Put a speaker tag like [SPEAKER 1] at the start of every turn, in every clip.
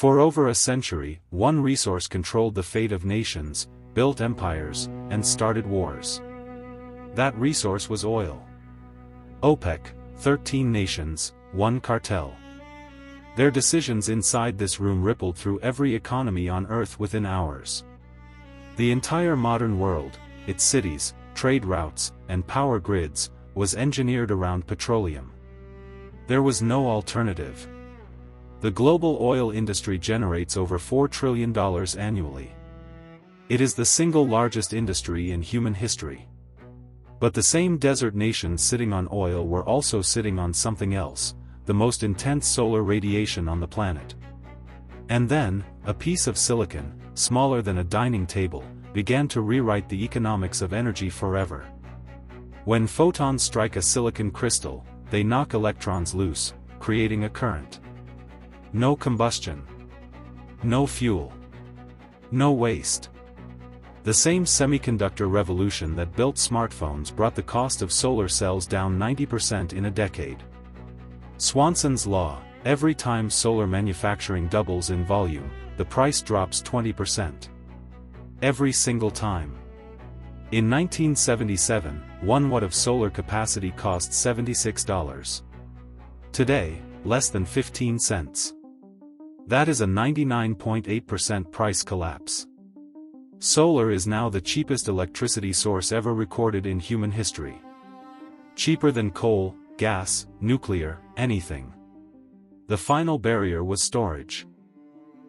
[SPEAKER 1] For over a century, one resource controlled the fate of nations, built empires, and started wars. That resource was oil. OPEC, 13 nations, one cartel. Their decisions inside this room rippled through every economy on Earth within hours. The entire modern world, its cities, trade routes, and power grids, was engineered around petroleum. There was no alternative. The global oil industry generates over $4 trillion annually. It is the single largest industry in human history. But the same desert nations sitting on oil were also sitting on something else, the most intense solar radiation on the planet. And then, a piece of silicon, smaller than a dining table, began to rewrite the economics of energy forever. When photons strike a silicon crystal, they knock electrons loose, creating a current. No combustion. No fuel. No waste. The same semiconductor revolution that built smartphones brought the cost of solar cells down 90% in a decade. Swanson's law: every time solar manufacturing doubles in volume, the price drops 20%. Every single time. In 1977, 1 watt of solar capacity cost $76. Today, less than 15 cents. That is a 99.8% price collapse. Solar is now the cheapest electricity source ever recorded in human history. Cheaper than coal, gas, nuclear, anything. The final barrier was storage.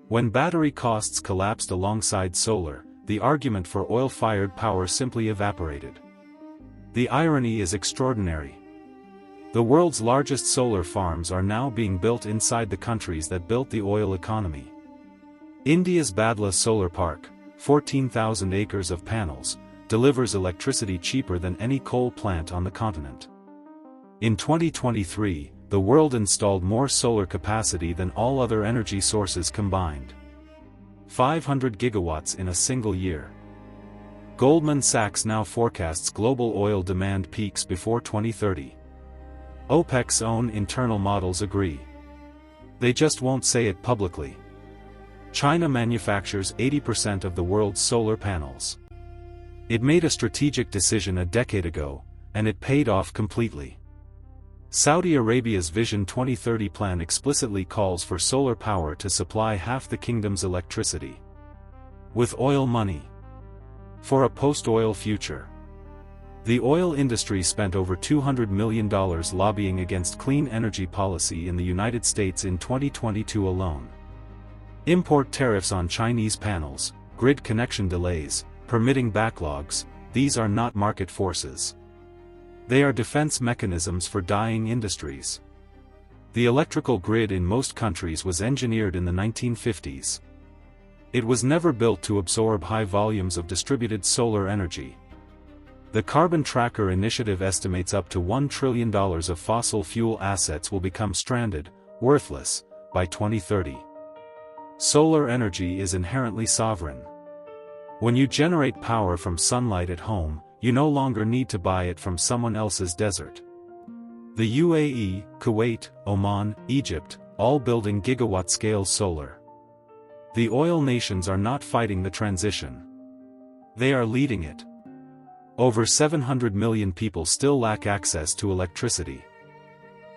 [SPEAKER 1] When battery costs collapsed alongside solar, the argument for oil-fired power simply evaporated. The irony is extraordinary. The world's largest solar farms are now being built inside the countries that built the oil economy. India's Badla Solar Park, 14,000 acres of panels, delivers electricity cheaper than any coal plant on the continent. In 2023, the world installed more solar capacity than all other energy sources combined. 500 gigawatts in a single year. Goldman Sachs now forecasts global oil demand peaks before 2030. OPEC's own internal models agree. They just won't say it publicly. China manufactures 80% of the world's solar panels. It made a strategic decision a decade ago, and it paid off completely. Saudi Arabia's Vision 2030 plan explicitly calls for solar power to supply half the kingdom's electricity. With oil money. For a post-oil future. The oil industry spent over $200 million lobbying against clean energy policy in the United States in 2022 alone. Import tariffs on Chinese panels, grid connection delays, permitting backlogs, these are not market forces. They are defense mechanisms for dying industries. The electrical grid in most countries was engineered in the 1950s. It was never built to absorb high volumes of distributed solar energy. The Carbon Tracker Initiative estimates up to $1 trillion of fossil fuel assets will become stranded, worthless, by 2030. Solar energy is inherently sovereign. When you generate power from sunlight at home, you no longer need to buy it from someone else's desert. The UAE, Kuwait, Oman, Egypt, all building gigawatt-scale solar. The oil nations are not fighting the transition. They are leading it. Over 700 million people still lack access to electricity.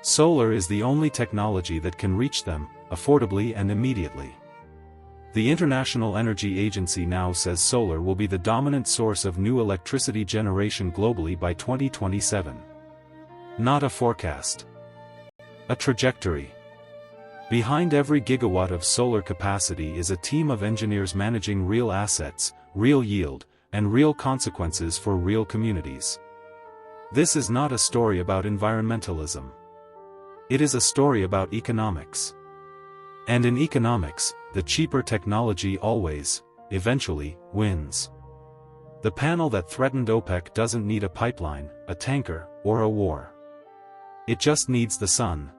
[SPEAKER 1] Solar is the only technology that can reach them, affordably and immediately. The International Energy Agency now says solar will be the dominant source of new electricity generation globally by 2027. Not a forecast. A trajectory. Behind every gigawatt of solar capacity is a team of engineers managing real assets, real yield, and real consequences for real communities. This is not a story about environmentalism. It is a story about economics. And in economics, the cheaper technology always, eventually, wins. The panel that threatened OPEC doesn't need a pipeline, a tanker, or a war. It just needs the sun.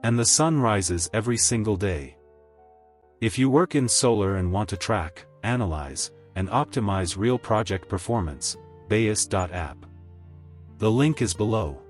[SPEAKER 1] And the sun rises every single day. If you work in solar and want to track, analyze, and optimize real project performance, Bayes.app. The link is below.